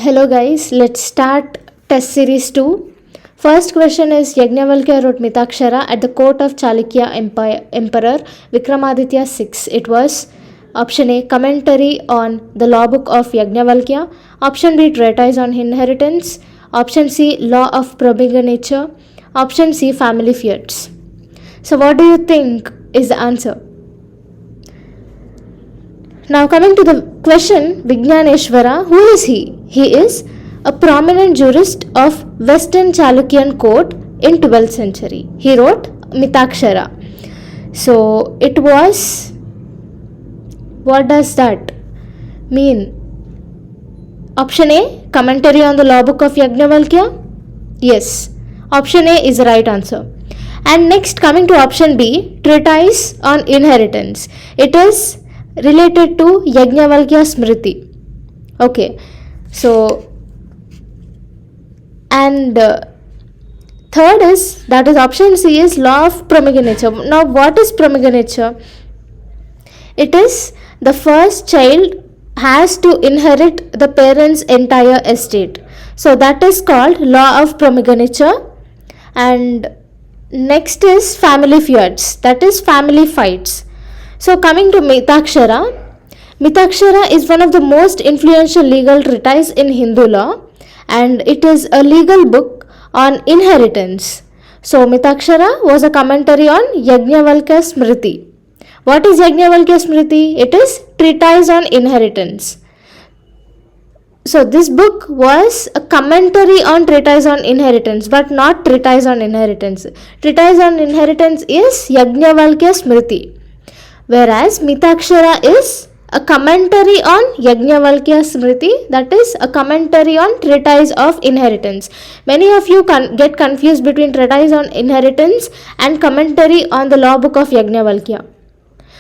Hello guys, let's start test series 2. First question is Yajnavalkya wrote Mitakshara at the court of Chalukya Emperor Vikramaditya VI. It was option A, commentary on the law book of Yajnavalkya, option B, treatise on inheritance, option C, law of primogeniture, option C, family feuds. So what do you think is the answer? Now coming to the question, Vijnaneshwara, who is he? He is a prominent jurist of Western Chalukyan court in 12th century. He wrote Mitakshara. So it was, what does that mean? Option A, commentary on the law book of Yajnavalkya? Yes, option A is the right answer. And next, coming to option B, treatise on inheritance. It is related to Yajnavalkya Smriti. Okay, so and third is, that is option C, is law of primogeniture. Now what is primogeniture? It is the first child has to inherit the parent's entire estate. So that is called law of primogeniture. And next is family feuds, that is family fights. So coming to Mitakshara, Mitakshara is one of the most influential legal treatise in Hindu law, and it is a legal book on inheritance. So Mitakshara was a commentary on Yajnavalkya Smriti. What is Yajnavalkya Smriti? It is treatise on inheritance. So this book was a commentary on treatise on inheritance, but not treatise on inheritance. Treatise on inheritance is Yajnavalkya Smriti, whereas Mitakshara is a commentary on Yajnavalkya Smriti, that is a commentary on treatise of inheritance. Many of you get confused between treatise on inheritance and commentary on the law book of Yajnavalkya.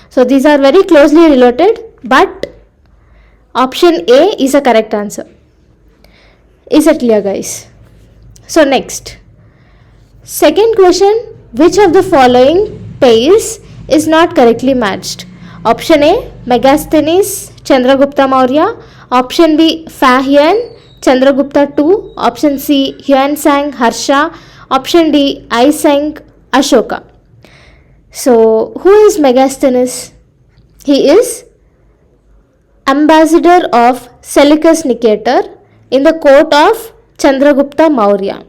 So these are very closely related, but option A is a correct answer. Is it clear, guys? So next, second question, which of the following pairs is not correctly matched? Option A, Megasthenes, Chandragupta Maurya. Option B, Fahian, Chandragupta II. Option C, Huansang, Harsha. Option D, Aisang, Ashoka. So who is Megasthenes? He is ambassador of Seleucus Nicator in the court of Chandragupta Maurya.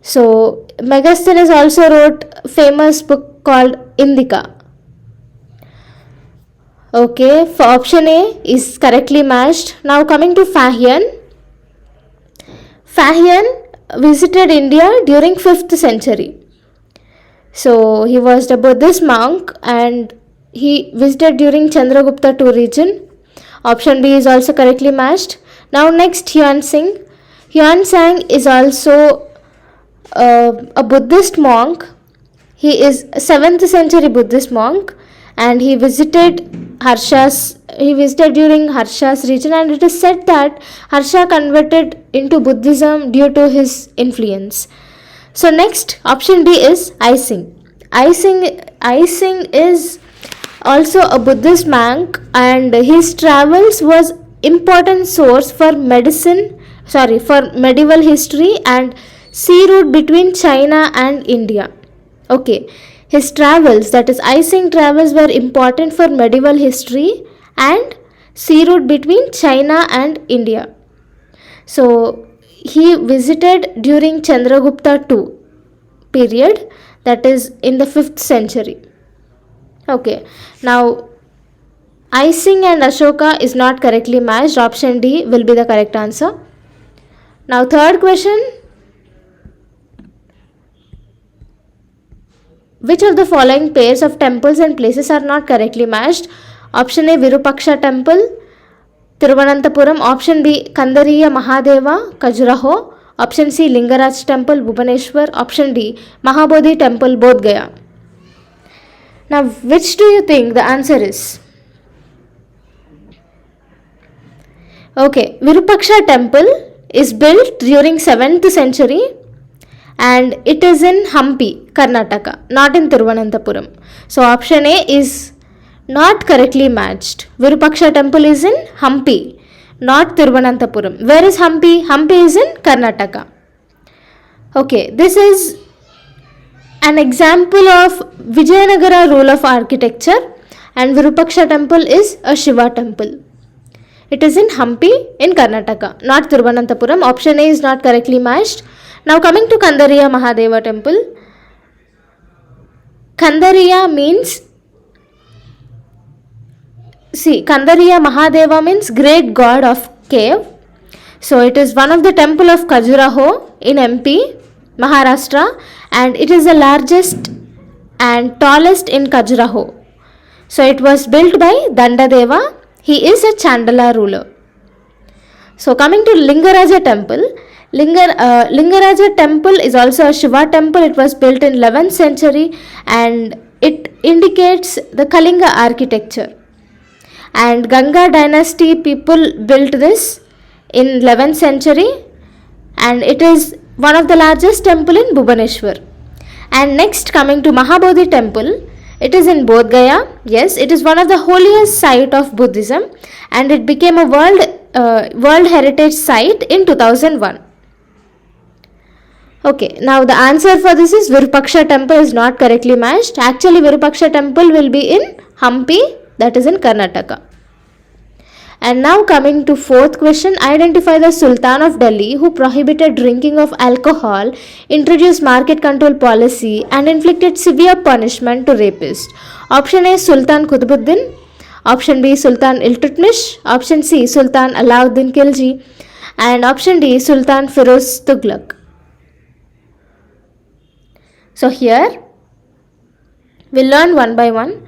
So Megasthenes also wrote a famous book called Indika. Okay, for option A is correctly matched. Now coming to Fahian. Fahian visited India during 5th century. So he was a Buddhist monk and he visited during Chandragupta II region. Option B is also correctly matched. Now next, Huansang. Huansang is also a Buddhist monk. He is a 7th century Buddhist monk and he visited during Harsha's region, and it is said that Harsha converted into Buddhism due to his influence. So next, option D is Aising. Aising is also a Buddhist monk and his travels was important source for medieval history and sea route between China and India. Okay, his travels, that is Aising travels, were important for medieval history and sea route between China and India. So he visited during Chandragupta II period, that is in the 5th century. Okay, now Aising and Ashoka is not correctly matched. Option D will be the correct answer. Now third question, which of the following pairs of temples and places are not correctly matched? Option A, Virupaksha temple, Thiruvananthapuram. Option B, Kandariya Mahadeva, Khajuraho. Option C, Lingaraj temple, Bhubaneswar. Option D, Mahabodhi temple, Bodh Gaya. Now which do you think the answer is? Okay, Virupaksha temple is built during 7th century and it is in Hampi, Karnataka, not in Thiruvananthapuram. So option A is not correctly matched. Virupaksha temple is in Hampi, not Thiruvananthapuram. Where is Hampi? Hampi is in Karnataka. Okay, this is an example of Vijayanagara rule of architecture, and Virupaksha temple is a Shiva temple. It is in Hampi in Karnataka, not Thiruvananthapuram. Option A is not correctly matched. Now coming to Kandariya Mahadeva temple. Kandariya means, Kandariya Mahadeva means great god of cave. So it is one of the temple of Khajuraho in MP, Maharashtra, and it is the largest and tallest in Khajuraho. So it was built by Dandadeva. He is a Chandala ruler. So coming to Lingaraja temple, Lingaraja temple is also a Shiva temple. It was built in 11th century and it indicates the Kalinga architecture. And Ganga dynasty people built this in 11th century, and it is one of the largest temple in Bhubaneswar. And next coming to Mahabodhi temple, it is in Bodh Gaya. Yes, it is one of the holiest site of Buddhism, and it became a World Heritage Site in 2001. Okay, now the answer for this is Virupaksha temple is not correctly matched. Actually, Virupaksha temple will be in Hampi, that is in Karnataka. And now coming to fourth question, identify the Sultan of Delhi who prohibited drinking of alcohol, introduced market control policy and inflicted severe punishment to rapists. Option A, Sultan Qutbuddin. Option B, Sultan Iltutmish. Option C, Sultan Alauddin Khilji. And option D, Sultan Firoz Tughlaq. So here we'll learn one by one.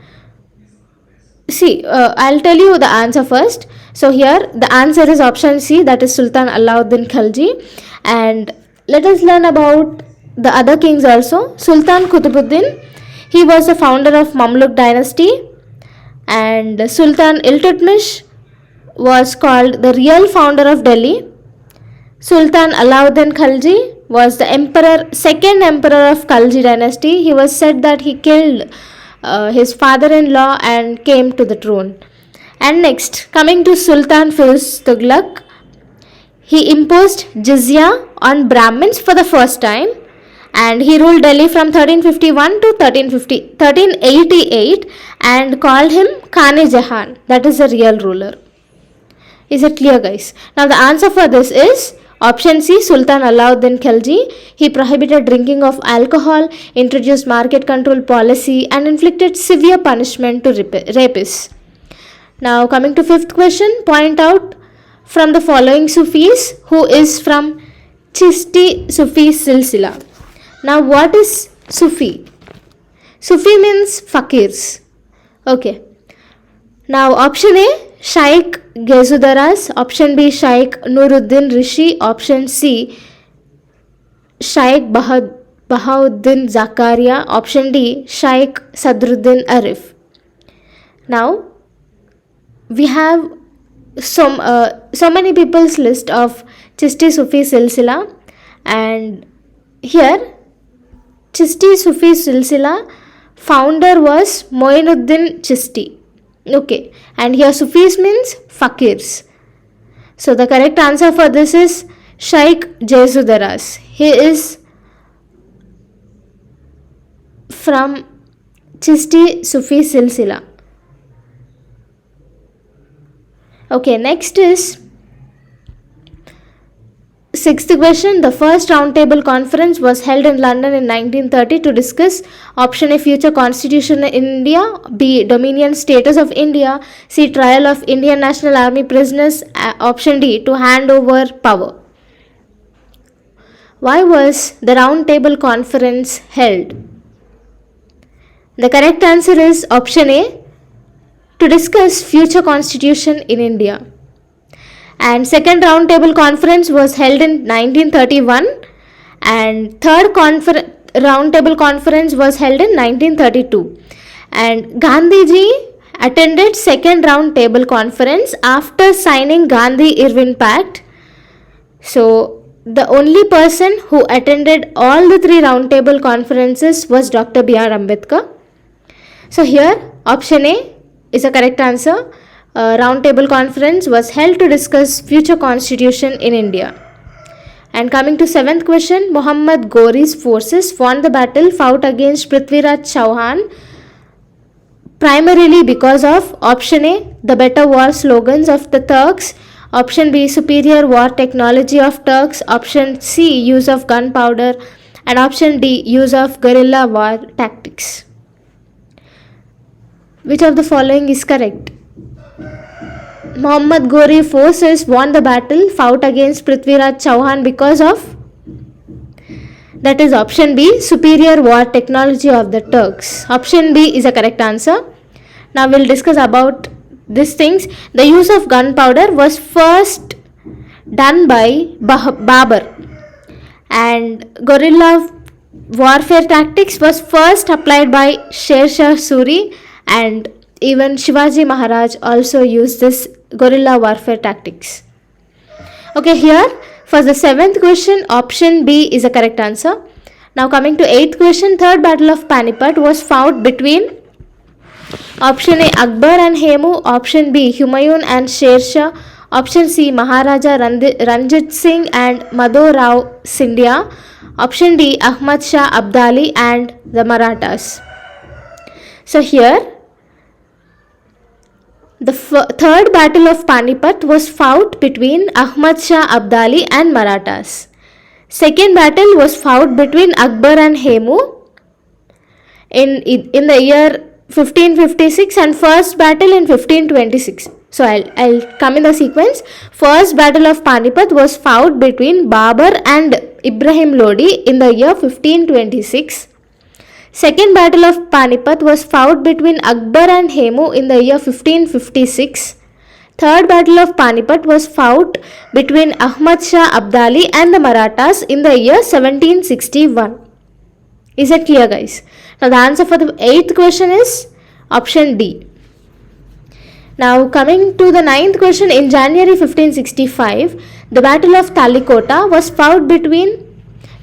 I'll tell you the answer first. So here the answer is option C, that is Sultan Alauddin Khilji. And let us learn about the other kings also. Sultan Qutbuddin, he was the founder of Mamluk dynasty, and Sultan Iltutmish was called the real founder of Delhi. Sultan Alauddin Khilji was the second emperor of Khalji dynasty. He was said that he killed his father-in-law and came to the throne. And next, coming to Sultan Firoz Tughlaq, he imposed jizya on Brahmins for the first time, and he ruled Delhi from 1351 to 1388 and called him Khan-e-Jahan, that is the real ruler. Is it clear, guys? Now the answer for this is option C, Sultan Alauddin Khilji. He prohibited drinking of alcohol, introduced market control policy and inflicted severe punishment to rapists. Now coming to fifth question, point out from the following Sufis who is from Chishti Sufi Silsila. Now what is Sufi? Sufi means fakirs. Okay. Now option A, Shaikh Gezudaras. Option B, Shaikh Nuruddin Rishi. Option C, Shaikh Bahauddin Zakaria. Option D, Shaikh Sadruddin Arif. Now we have so many people's list of Chishti Sufi Silsila, and here Chishti Sufi Silsila founder was Moinuddin Chishti. Okay, and here Sufis means fakirs. So the correct answer for this is Shaikh Gezudaras. He is from Chishti Sufi Silsila. Okay, next is sixth question. The first roundtable conference was held in London in 1930 to discuss option A, future constitution in India, B, dominion status of India, C, trial of Indian National Army prisoners, option D, to hand over power. Why was the roundtable conference held? The correct answer is option A, to discuss future constitution in India. And second roundtable conference was held in 1931, and third roundtable conference was held in 1932. And Gandhiji attended second roundtable conference after signing Gandhi-Irwin Pact. So the only person who attended all the three roundtable conferences was Dr. B.R. Ambedkar. So here option A is a correct answer. round table conference was held to discuss future constitution in India. And coming to seventh question, Muhammad Ghori's forces won the battle fought against Prithviraj Chauhan primarily because of option A, the better war slogans of the Turks, option B, superior war technology of Turks, option C, use of gunpowder, and option D, use of guerrilla war tactics. Which of the following is correct? Muhammad Ghori forces won the battle fought against Prithviraj Chauhan because of, that is option B, superior war technology of the Turks. Option B is a correct answer. Now we'll discuss about these things. The use of gunpowder was first done by Babur, and guerrilla warfare tactics was first applied by Sher Shah Suri, and even Shivaji Maharaj also used this guerrilla warfare tactics. Okay, here for the seventh question, option B is a correct answer. Now coming to eighth question, third battle of Panipat was fought between option A, Akbar and Hemu, option B, Humayun and Sher Shah, option C, Maharaja Ranjit Singh and Madho Rao Scindia, option D, Ahmad Shah Abdali and the Marathas. So here the third battle of Panipat was fought between Ahmad Shah Abdali and Marathas. Second battle was fought between Akbar and Hemu in the year 1556, and first battle in 1526. So I'll come in the sequence. First battle of Panipat was fought between Babur and Ibrahim Lodi in the year 1526. Second battle of Panipat was fought between Akbar and Hemu in the year 1556. Third battle of Panipat was fought between Ahmad Shah Abdali and the Marathas in the year 1761. Is it clear, guys? Now the answer for the eighth question is option D. Now coming to the ninth question, in January 1565, the Battle of Talikota was fought between,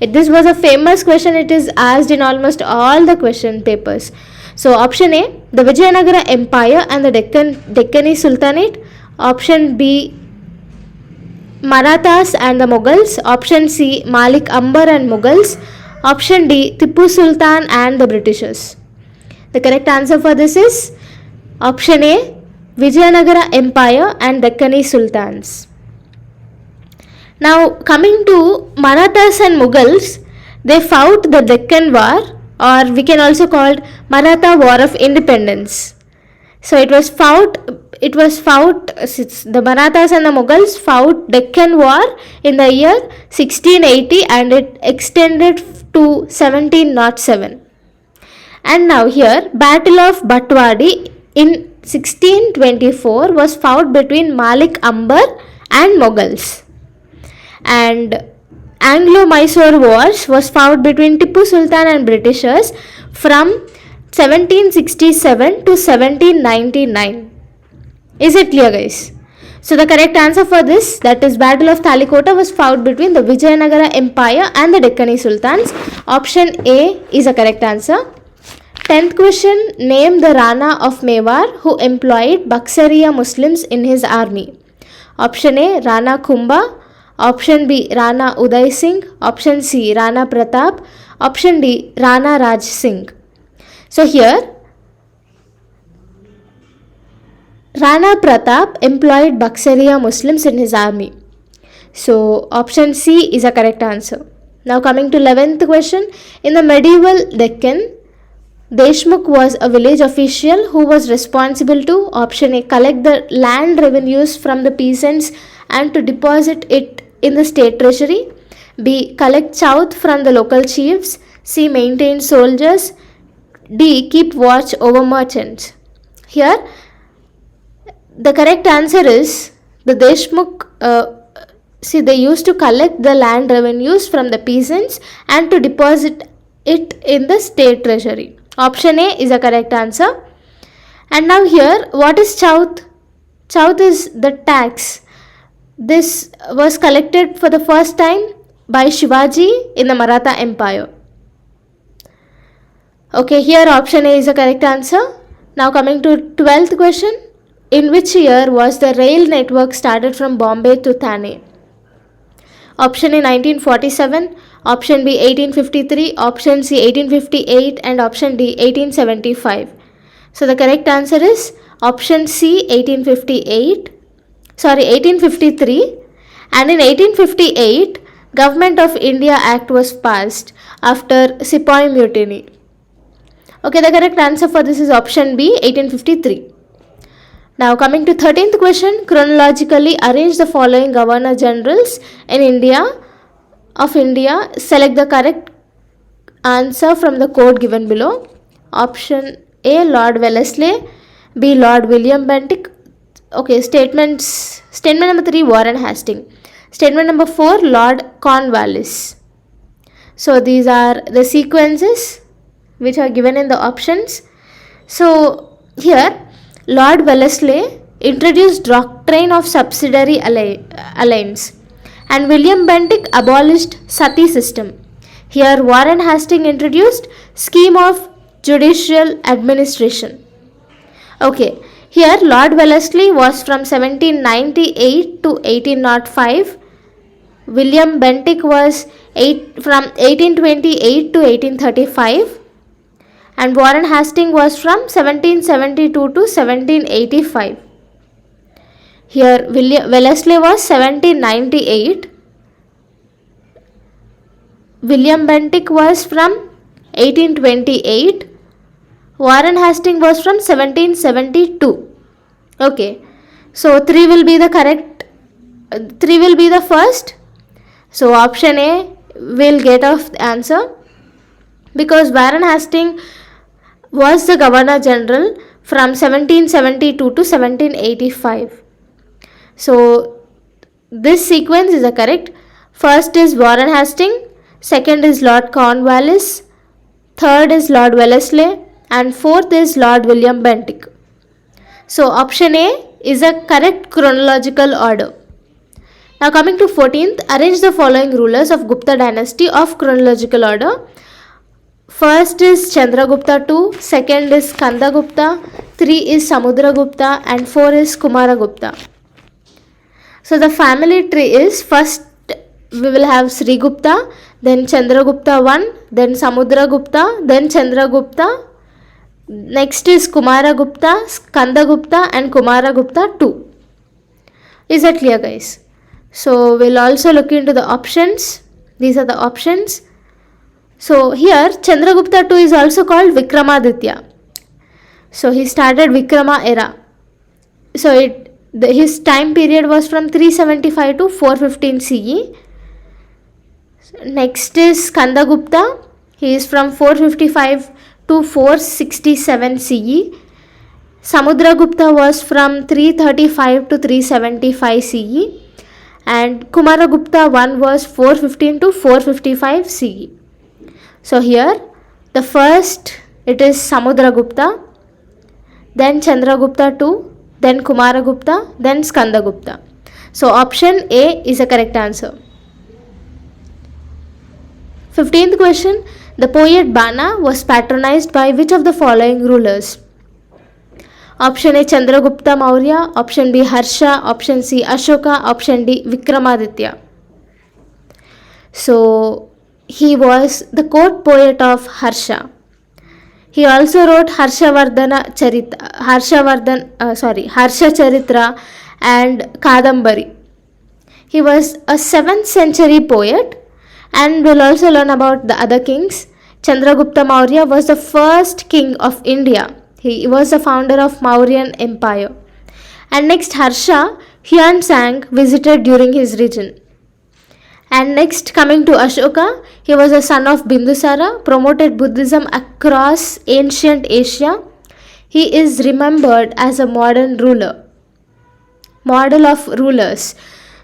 this was a famous question, it is asked in almost all the question papers. So option A, the Vijayanagara Empire and the Deccani Sultanate, option B, Marathas and the Mughals, option C, Malik Ambar and Mughals, option D, Tipu Sultan and the Britishers. The correct answer for this is option A, Vijayanagara Empire and Deccani Sultans. Now coming to Marathas and Mughals, they fought the Deccan War, or we can also call it Maratha War of Independence. So the Marathas and the Mughals fought Deccan War in the year 1680 and it extended to 1707. And now here, Battle of Batwadi in 1624 was fought between Malik Ambar and Mughals. And Anglo-Mysore Wars was fought between Tipu Sultan and Britishers from 1767 to 1799. Is it clear, guys? So the correct answer for this, that is Battle of Talikota, was fought between the Vijayanagara Empire and the Deccani Sultans. Option A is a correct answer. 10th question, name the Rana of Mewar who employed Baksariya Muslims in his army. Option A, Rana Kumbha. Option B, Rana Uday Singh. Option C, Rana Pratap. Option D, Rana Raj Singh. So here, Rana Pratap employed Baksariya Muslims in his army. So option C is a correct answer. Now coming to 11th question, in the medieval Deccan, Deshmukh was a village official who was responsible to, option A, collect the land revenues from the peasants and to deposit it in the state treasury, B, collect chowth from the local chiefs, C, maintain soldiers, D, keep watch over merchants. Here, the correct answer is the Deshmukh, they used to collect the land revenues from the peasants and to deposit it in the state treasury. Option A is a correct answer. And now here, what is chowth? Chowth is the tax. This was collected for the first time by Shivaji in the Maratha Empire. Okay, here option A is a correct answer. Now coming to 12th question. In which year was the rail network started from Bombay to Thane? Option A 1947, option B 1853, option C 1858, and option D 1875. So the correct answer is option C 1853, and in 1858 Government of India Act was passed after Sepoy Mutiny. Okay, the correct answer for this is option B 1853. Now coming to 13th question, chronologically arrange the following Governor Generals in India. Select the correct answer from the code given below. Option A Lord Wellesley, B Lord William Bentinck. Okay, statement number 3 Warren Hastings. Statement number 4 Lord Cornwallis. So these are the sequences which are given in the options. So here Lord Wellesley introduced doctrine of subsidiary alliance, and William Bentinck abolished sati system. Here Warren Hastings introduced scheme of judicial administration. Okay, here Lord Wellesley was from 1798 to 1805. William Bentinck was from 1828 to 1835. And Warren Hastings was from 1772 to 1785. Here Wellesley was 1798. William Bentinck was from 1828. Warren Hastings was from 1772. Okay, so 3 will be the first. So option A will get off the answer, because Warren Hastings was the Governor General from 1772 to 1785. So this sequence is the correct. First is Warren Hastings, second is Lord Cornwallis, third is Lord Wellesley, and fourth is Lord William Bentinck. So option A is a correct chronological order. Now coming to 14th, arrange the following rulers of Gupta dynasty of chronological order. First is Chandragupta II, second is Skandagupta, 3 is Samudragupta, and 4 is Kumaragupta. So the family tree is, first we will have Sri Gupta, then Chandragupta I, then Samudragupta, then Chandragupta. Next is Kumaragupta, Skandagupta, and Kumaragupta II. Is that clear, guys? So we'll also look into the options. These are the options. So here Chandragupta II is also called Vikramaditya. So he started Vikrama era. So his time period was from 375 to 415 CE. Next is Skandagupta. He is from 455 to 467 CE. Samudragupta was from 335 to 375 CE. And Kumaragupta I was 415 to 455 CE. So here the first, it is Samudragupta, then Chandragupta II, then Kumaragupta, then Skandagupta. So option A is a correct answer. 15th question, the poet Bana was patronized by which of the following rulers? Option A Chandragupta Maurya, option B Harsha, option C Ashoka, option D Vikramaditya. So he was the court poet of Harsha. He also wrote Harsha Charitra and Kadambari. He was a 7th century poet, and we'll also learn about the other kings. Chandragupta Maurya was the first king of India. He was the founder of Mauryan Empire. And next Harsha, Huan Sang visited during his reign. And next, coming to Ashoka, he was a son of Bindusara, promoted Buddhism across ancient Asia. He is remembered as a model of rulers.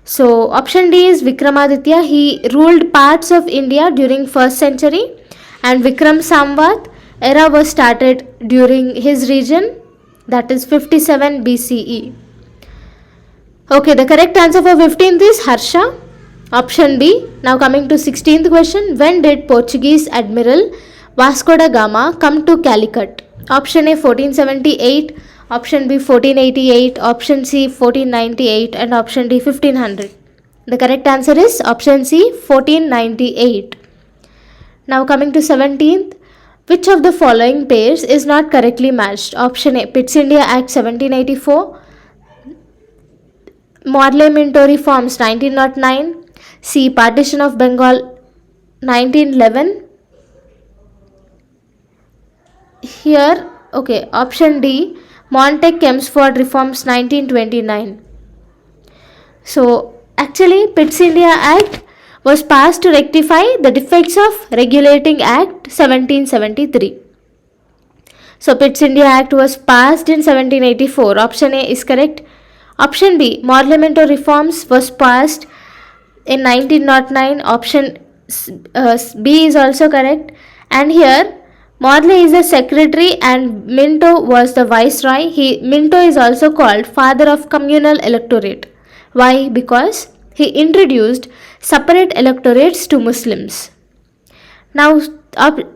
So option D is Vikramaditya. He ruled parts of India during 1st century, and Vikram Samvat era was started during his reign, that is 57 BCE. Okay, the correct answer for 15th is Harsha. Option B. Now coming to 16th question, when did Portuguese Admiral Vasco da Gama come to Calicut? Option A 1478, option B 1488, option C 1498, and option D 1500. The correct answer is option C 1498. Now coming to 17th, which of the following pairs is not correctly matched? Option A Pitt's India Act 1784, Morley Minto Reforms 1909, C Partition of Bengal 1911. Here, okay, option D Montague-Chelmsford Reforms 1929. So actually Pitt's India Act was passed to rectify the defects of Regulating Act 1773. So Pitt's India Act was passed in 1784. Option A is correct. Option B Morley Minto Reforms was passed in 1909. Option B is also correct. And here Morley is the secretary and Minto was the viceroy. Minto is also called father of communal electorate. Why? Because he introduced separate electorates to Muslims. Now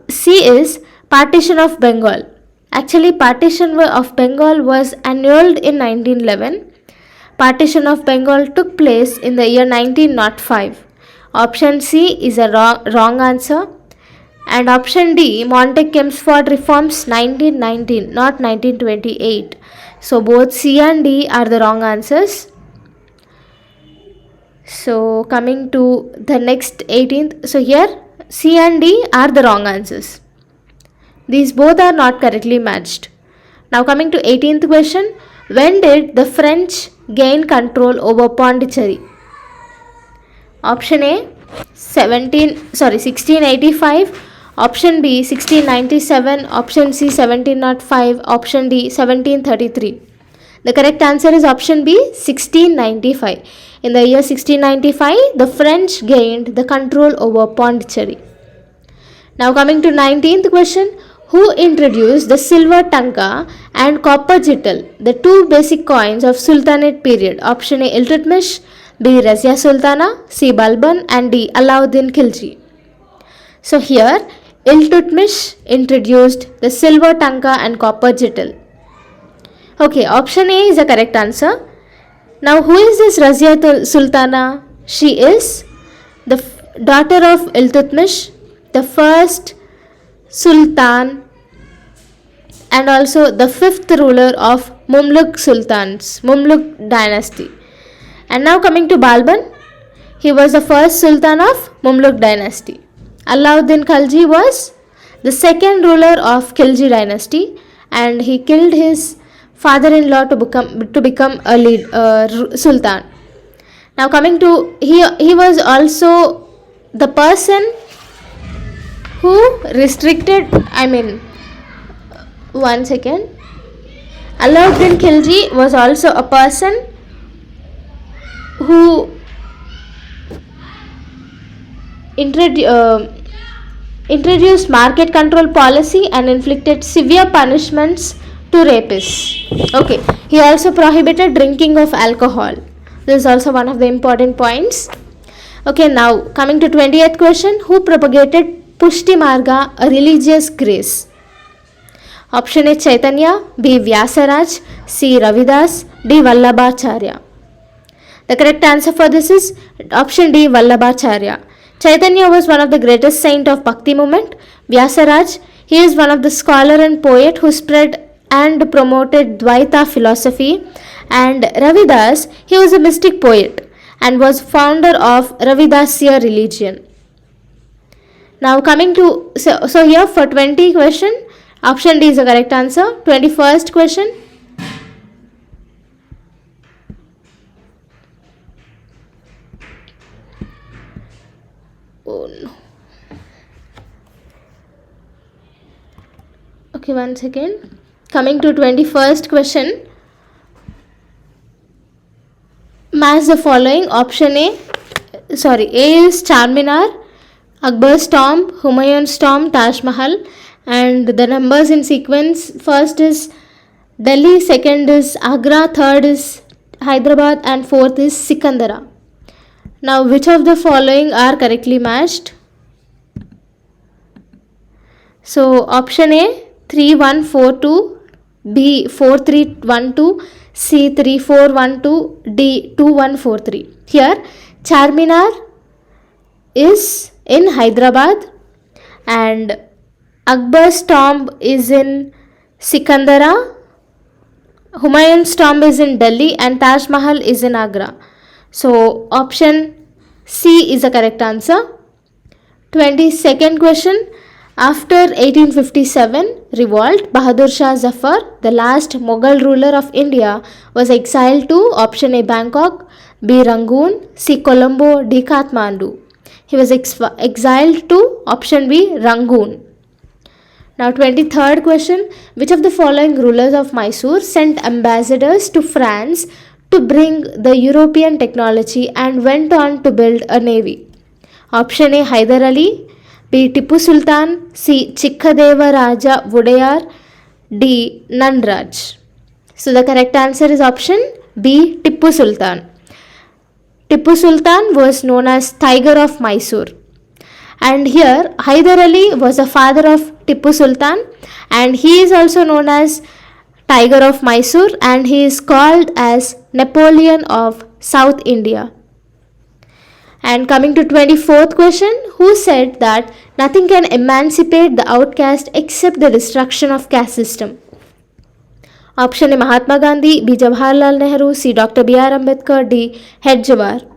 C is Partition of Bengal. Actually Partition of Bengal was annulled in 1911. Partition of Bengal took place in the year 1905. Option C is a wrong answer. And option D Montague-Chelmsford Reforms 1919, not 1928. So both C and D are the wrong answers. So coming to the next 18th, so here C and D are the wrong answers. These both are not correctly matched. Now coming to 18th question, when did the French gain control over Pondicherry? Option A 1685, option B 1697, option C 1705, option D 1733. The correct answer is option B 1695. In the year 1695, the French gained the control over Pondicherry. Now coming to 19th question, who introduced the silver tanka and copper jittal, the two basic coins of Sultanate period? Option A Iltutmish, B Razia Sultana, C Balban, and D Alauddin Khilji. So here Iltutmish introduced the silver tanka and copper jittal. Okay, option A is the correct answer. Now who is this Razia Sultana? She is the daughter of Iltutmish, the first Sultan and also the fifth ruler of Mamluk dynasty. And now coming to Balban, he was the first Sultan of Mamluk dynasty. Alauddin Khilji was the second ruler of Khilji dynasty, and he killed his father-in-law to become a sultan. Now coming to he was also the person who restricted, Alauddin Khilji was also a person who introduced market control policy and inflicted severe punishments to rapists. Okay, he also prohibited drinking of alcohol. This is also one of the important points. Okay, now coming to 20th question, who propagated Pushti Marga, a religious grace? Option A Chaitanya, B Vyasaraj, C Ravidas, D Vallabhacharya. The correct answer for this is option D Vallabhacharya. Chaitanya was one of the greatest saint of Bhakti movement. Vyasaraj, he is one of the scholar and poet who spread and promoted Dvaita philosophy. And Ravidas, he was a mystic poet and was founder of Ravidasya religion. Now coming to, so here for 20 question, option D is the correct answer. 21st question. Oh no. Okay, one second. Coming to 21st question. Match the following. Option A is Charminar, Akbar's tomb, Humayun's tomb, Taj Mahal, and the numbers in sequence. First is Delhi, second is Agra, third is Hyderabad, and fourth is Sikandara. Now which of the following are correctly matched? So option A 3142, B 4312, C 3412, D 2143. Here Charminar is in Hyderabad and Akbar's tomb is in Sikandara, Humayun's tomb is in Delhi, and Taj Mahal is in Agra. So option C is the correct answer. 22nd question. After 1857 revolt, Bahadur Shah Zafar, the last Mughal ruler of India, was exiled to option A Bangkok, B Rangoon, C Colombo, D Kathmandu. He was exiled to option B Rangoon. Now 23rd question. Which of the following rulers of Mysore sent ambassadors to France to bring the European technology and went on to build a navy? Option A Hyder Ali, B Tipu Sultan, C Chikkadeva Raja Wodeyar, D Nanraj. So the correct answer is option B Tipu Sultan. Tipu Sultan was known as Tiger of Mysore. And here Hyder Ali was the father of Tipu Sultan, and he is also known as Tiger of Mysore, and he is called as Napoleon of South India. And coming to 24th question, who said that nothing can emancipate the outcast except the destruction of caste system? Option A Mahatma Gandhi, B Jawaharlal Nehru, C Dr. B.R. Ambedkar, D Hedgewar.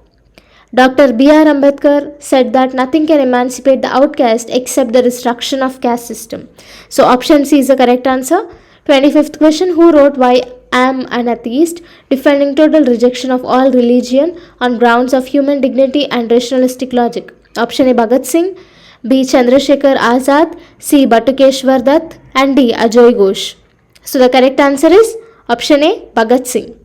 Dr. B.R. Ambedkar said that nothing can emancipate the outcast except the destruction of caste system. So option C is the correct answer. 25th question, who wrote Why Am an Atheist, defending total rejection of all religion on grounds of human dignity and rationalistic logic? Option A Bhagat Singh, B Chandrasekhar Azad, C Batukeshwar Dutt, and D Ajoy Ghosh. So the correct answer is option A Bhagat Singh.